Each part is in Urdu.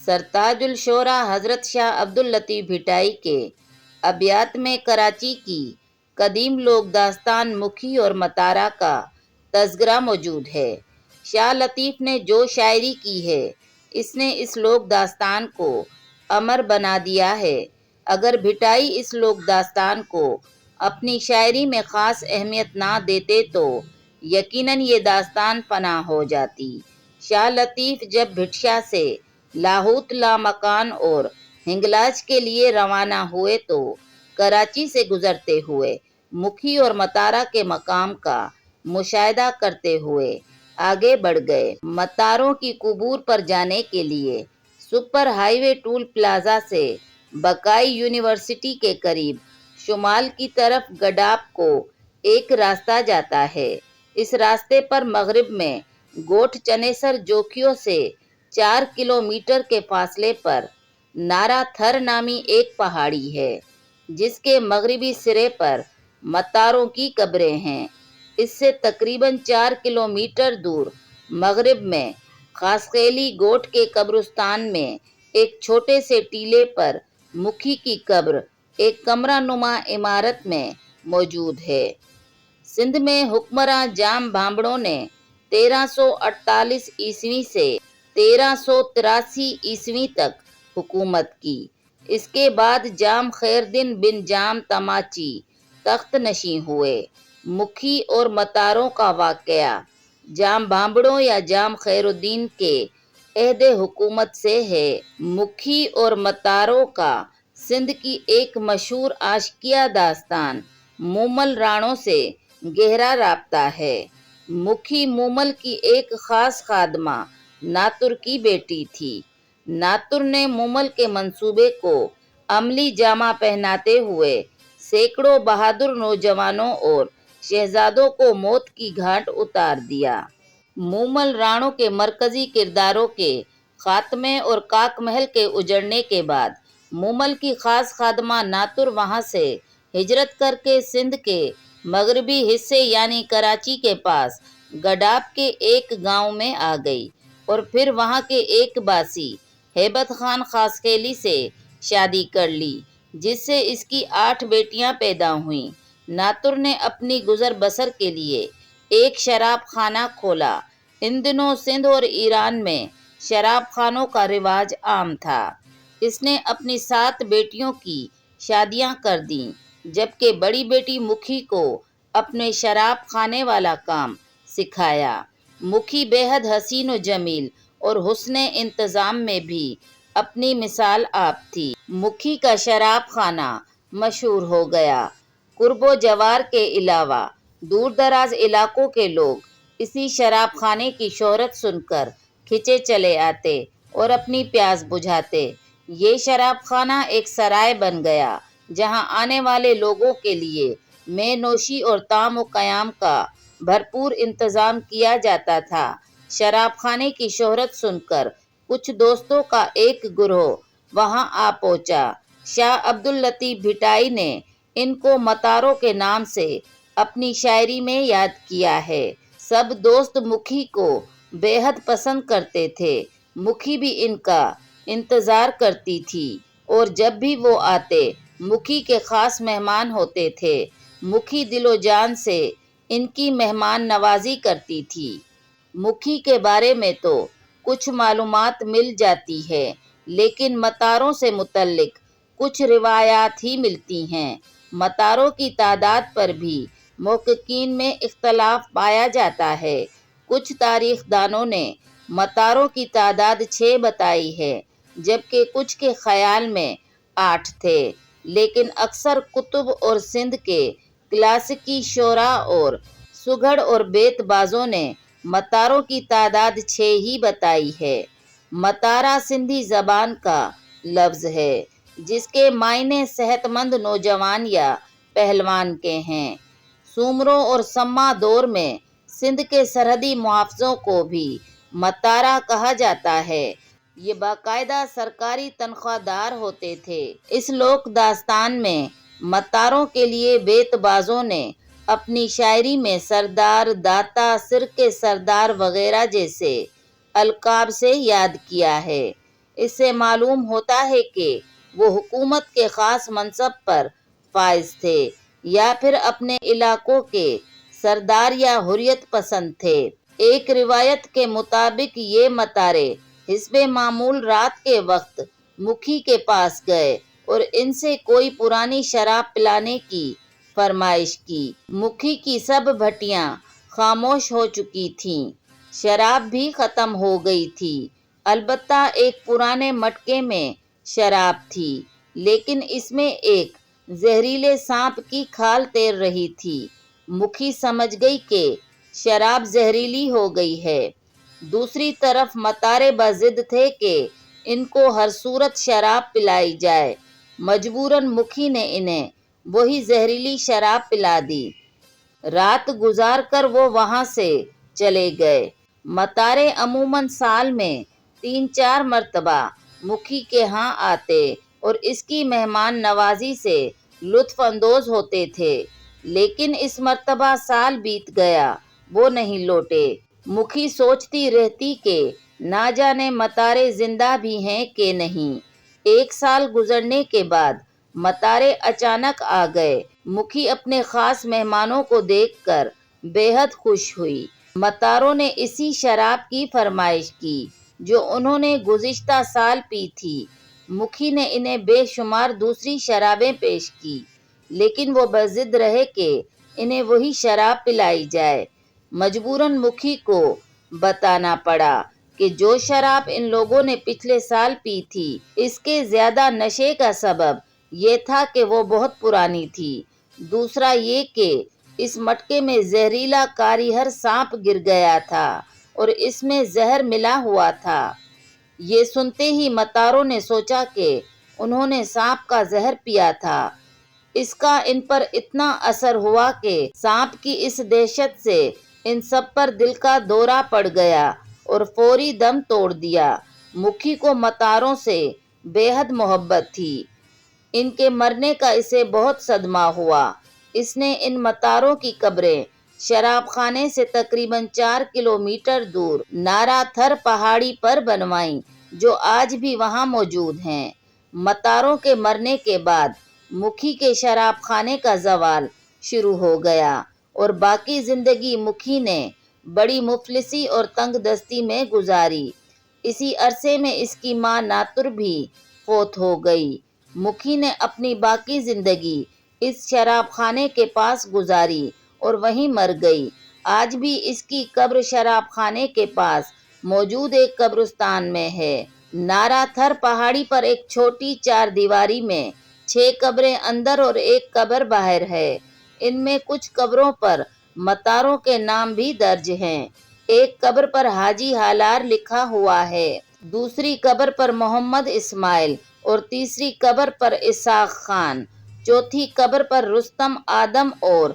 سرتاج الشعراء حضرت شاہ عبداللطیف بھٹائی کے ابیات میں کراچی کی قدیم لوک داستان مکھی اور متارا کا تذکرہ موجود ہے۔ شاہ لطیف نے جو شاعری کی ہے اس نے اس لوک داستان کو امر بنا دیا ہے۔ اگر بھٹائی اس لوک داستان کو اپنی شاعری میں خاص اہمیت نہ دیتے تو یقیناً یہ داستان فنا ہو جاتی۔ شاہ لطیف جب بھٹشا سے لاہوت لامکان اور ہنگلاج کے لیے روانہ ہوئے تو کراچی سے گزرتے ہوئے مکھی اور متارا کے مقام کا مشاہدہ کرتے ہوئے آگے بڑھ گئے۔ متاروں کی قبور پر جانے کے لیے سپر ہائی وے ٹول پلازا سے بکائی یونیورسٹی کے قریب شمال کی طرف گڈاپ کو ایک راستہ جاتا ہے۔ اس راستے پر مغرب میں گوٹھ چنیسر جوکھیوں سے 4 کلومیٹر کے فاصلے پر نارا تھر نامی ایک پہاڑی ہے جس کے مغربی سرے پر متاروں کی قبریں ہیں۔ اس سے تقریباً 4 کلومیٹر دور مغرب میں خاسخیلی گوٹھ کے قبرستان میں ایک چھوٹے سے ٹیلے پر مکھی کی قبر ایک کمرہ نما عمارت میں موجود ہے۔ سندھ میں حکمراں جام بھانبڑوں نے 1348 عیسوی سے 1383 عیسوی تک حکومت کی۔ اس کے بعد جام خیردین بن جام تماچی تخت نشین ہوئے۔ مکھی اور متاروں کا واقعہ جام بھانبڑوں یا جام خیرالدین کے عہد حکومت سے ہے۔ مکھی اور متاروں کا سندھ کی ایک مشہور عاشقیہ داستان مومل راڑوں سے گہرا رابطہ ہے۔ مکھی مومل کی ایک خاص خادمہ ناتر کی بیٹی تھی۔ ناتر نے مومل کے منصوبے کو عملی جامہ پہناتے ہوئے سینکڑوں بہادر نوجوانوں اور شہزادوں کو موت کی گھاٹ اتار دیا۔ مومل راڑوں کے مرکزی کرداروں کے خاتمے اور کاک محل کے اجڑنے کے بعد مومل کی خاص خادمہ ناتر وہاں سے ہجرت کر کے سندھ کے مغربی حصے یعنی کراچی کے پاس گڈاپ کے ایک گاؤں میں آ گئی اور پھر وہاں کے ایک باسی ہیبت خان خاسخیلی سے شادی کر لی جس سے اس کی 8 بیٹیاں پیدا ہوئیں۔ ناتر نے اپنی گزر بسر کے لیے ایک شراب خانہ کھولا۔ ان دنوں سندھ اور ایران میں شراب خانوں کا رواج عام تھا۔ اس نے اپنی 7 بیٹیوں کی شادیاں کر دیں جبکہ بڑی بیٹی مکھی کو اپنے شراب خانے والا کام سکھایا۔ مکھی بے حد حسین و جمیل اور حسن انتظام میں بھی اپنی مثال آپ تھی۔ مکھی کا شراب خانہ مشہور ہو گیا۔ قرب و جوار کے علاوہ دور دراز علاقوں کے لوگ اسی شراب خانے کی شہرت سن کر کھنچے چلے آتے اور اپنی پیاس بجھاتے۔ یہ شراب خانہ ایک سرائے بن گیا جہاں آنے والے لوگوں کے لیے مے نوشی اور طعام و قیام کا بھرپور انتظام کیا جاتا تھا۔ شراب خانے کی شہرت سن کر کچھ دوستوں کا ایک گروہ وہاں آ پہنچا۔ شاہ عبداللطیف بھٹائی نے ان کو متاروں کے نام سے اپنی شاعری میں یاد کیا ہے۔ سب دوست مکھی کو بے حد پسند کرتے تھے۔ مکھی بھی ان کا انتظار کرتی تھی اور جب بھی وہ آتے مکھی کے خاص مہمان ہوتے تھے۔ مکھی دل و جان سے ان کی مہمان نوازی کرتی تھی۔ مکھی کے بارے میں تو کچھ معلومات مل جاتی ہے لیکن متاروں سے متعلق کچھ روایات ہی ملتی ہیں۔ متاروں کی تعداد پر بھی محققین میں اختلاف پایا جاتا ہے۔ کچھ تاریخ دانوں نے متاروں کی تعداد 6 بتائی ہے جبکہ کچھ کے خیال میں 8 تھے، لیکن اکثر کتب اور سندھ کے کلاسیکی شعراء اور سگھڑ اور بیت بازوں نے متاروں کی تعداد 6 ہی بتائی ہے۔ متارا سندھی زبان کا لفظ ہے جس کے معنی صحت مند نوجوان یا پہلوان کے ہیں۔ سومروں اور سما دور میں سندھ کے سرحدی محافظوں کو بھی متارا کہا جاتا ہے۔ یہ باقاعدہ سرکاری تنخواہ دار ہوتے تھے۔ اس لوک داستان میں متاروں کے لیے بیت بازوں نے اپنی شاعری میں سردار، داتا، سر کے سردار وغیرہ جیسے القاب سے یاد کیا ہے۔ اس سے معلوم ہوتا ہے کہ وہ حکومت کے خاص منصب پر فائز تھے یا پھر اپنے علاقوں کے سردار یا حریت پسند تھے۔ ایک روایت کے مطابق یہ متارے حسب معمول رات کے وقت مکھی کے پاس گئے اور ان سے کوئی پرانی شراب پلانے کی فرمائش کی۔ مکھی کی سب بھٹیاں خاموش ہو چکی تھیں، شراب بھی ختم ہو گئی تھی، البتہ ایک پرانے مٹکے میں شراب تھی، لیکن اس میں ایک زہریلے سانپ کی کھال تیر رہی تھی۔ مکھی سمجھ گئی کہ شراب زہریلی ہو گئی ہے۔ دوسری طرف متارے بضد تھے کہ ان کو ہر صورت شراب پلائی جائے۔ مجبوراً مکھی نے انہیں وہی زہریلی شراب پلا دی۔ رات گزار کر وہ وہاں سے چلے گئے۔ متارے عموماً سال میں 3-4 مرتبہ مکھی کے ہاں آتے اور اس کی مہمان نوازی سے لطف اندوز ہوتے تھے، لیکن اس مرتبہ سال بیت گیا، وہ نہیں لوٹے۔ مکھی سوچتی رہتی کہ نہ جانے متارے زندہ بھی ہیں کہ نہیں۔ 1 سال گزرنے کے بعد متارے اچانک آ گئے۔ مکھی اپنے خاص مہمانوں کو دیکھ کر بے حد خوش ہوئی۔ متاروں نے اسی شراب کی فرمائش کی جو انہوں نے گزشتہ سال پی تھی۔ مکھی نے انہیں بے شمار دوسری شرابیں پیش کی، لیکن وہ بضد رہے کہ انہیں وہی شراب پلائی جائے۔ مجبوراً مکھی کو بتانا پڑا کہ جو شراب ان لوگوں نے پچھلے سال پی تھی، اس کے زیادہ نشے کا سبب یہ تھا کہ وہ بہت پرانی تھی، دوسرا یہ کہ اس مٹکے میں زہریلا کاریہر سانپ گر گیا تھا اور اس میں زہر ملا ہوا تھا۔ یہ سنتے ہی متاروں نے سوچا کہ انہوں نے سانپ کا زہر پیا تھا۔ اس کا ان پر اتنا اثر ہوا کہ سانپ کی اس دہشت سے ان سب پر دل کا دورہ پڑ گیا اور فوری دم توڑ دیا۔ مکھی کو متاروں سے بے حد محبت تھی۔ ان کے مرنے کا اسے بہت صدمہ ہوا۔ اس نے ان متاروں کی قبریں شراب خانے سے تقریباً 4 کلومیٹر دور نارا تھر پہاڑی پر بنوائیں، جو آج بھی وہاں موجود ہیں۔ متاروں کے مرنے کے بعد مکھی کے شراب خانے کا زوال شروع ہو گیا اور باقی زندگی مکھی نے بڑی مفلسی اور تنگ دستی میں گزاری۔ اسی عرصے میں اس کی ماں ناتر بھی فوت ہو گئی۔ مکھی نے اپنی باقی زندگی اس شراب خانے کے پاس گزاری اور وہیں مر گئی۔ آج بھی اس کی قبر شراب خانے کے پاس موجود ایک قبرستان میں ہے۔ نارا تھر پہاڑی پر ایک چھوٹی 4 دیواری میں 6 قبریں اندر اور ایک قبر باہر ہے۔ ان میں کچھ قبروں پر متاروں کے نام بھی درج ہیں۔ ایک قبر پر حاجی ہالار لکھا ہوا ہے، دوسری قبر پر محمد اسماعیل اور تیسری قبر پر اسحاق خان، چوتھی قبر پر رستم آدم اور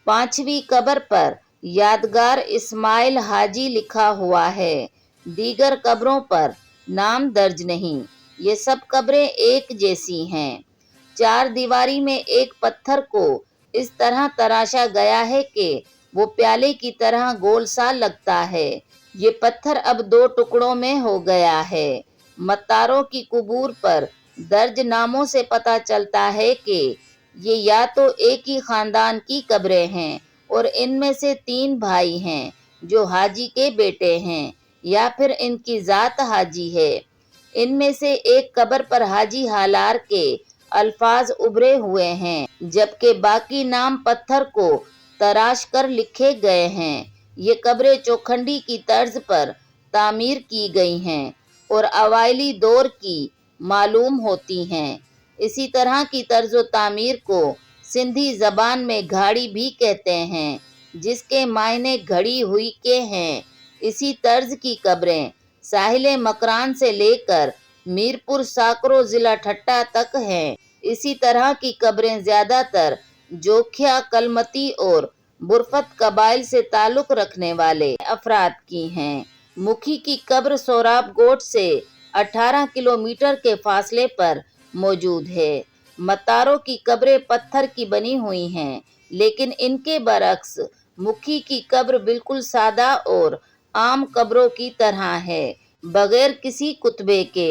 5ویں قبر پر یادگار اسماعیل حاجی لکھا ہوا ہے۔ دیگر قبروں پر نام درج نہیں۔ یہ سب قبریں ایک جیسی ہیں۔ 4 دیواری میں ایک پتھر کو اس طرح تراشا گیا ہے کہ وہ پیالے کی طرح گول سا لگتا ہے۔ یہ پتھر اب 2 ٹکڑوں میں ہو گیا ہے۔ متاروں کی قبور پر درج ناموں سے پتہ چلتا ہے کہ یہ یا تو ایک ہی خاندان کی قبریں ہیں اور ان میں سے 3 بھائی ہیں جو حاجی کے بیٹے ہیں، یا پھر ان کی ذات حاجی ہے۔ ان میں سے ایک قبر پر حاجی ہالار کے الفاظ ابھرے ہوئے ہیں، جبکہ باقی نام پتھر کو تراش کر لکھے گئے ہیں۔ یہ قبریں چوکھنڈی کی طرز پر تعمیر کی گئی ہیں اور اوائلی دور کی معلوم ہوتی ہیں۔ اسی طرح کی طرز و تعمیر کو سندھی زبان میں گھاڑی بھی کہتے ہیں، جس کے معنی گھڑی ہوئی کے ہیں۔ اسی طرز کی قبریں ساحل مکران سے لے کر میرپور ساکرو ضلع ٹھٹہ تک ہیں۔ اسی طرح کی قبریں زیادہ تر جوکھیا، کلمتی اور برفت قبائل سے تعلق رکھنے والے افراد کی ہیں۔ مکھی کی قبر سوراب گوٹ سے 18 کلومیٹر کے فاصلے پر موجود ہے۔ متاروں کی قبریں پتھر کی بنی ہوئی ہیں، لیکن ان کے برعکس مکھی کی قبر بالکل سادہ اور عام قبروں کی طرح ہے، بغیر کسی کتبے کے۔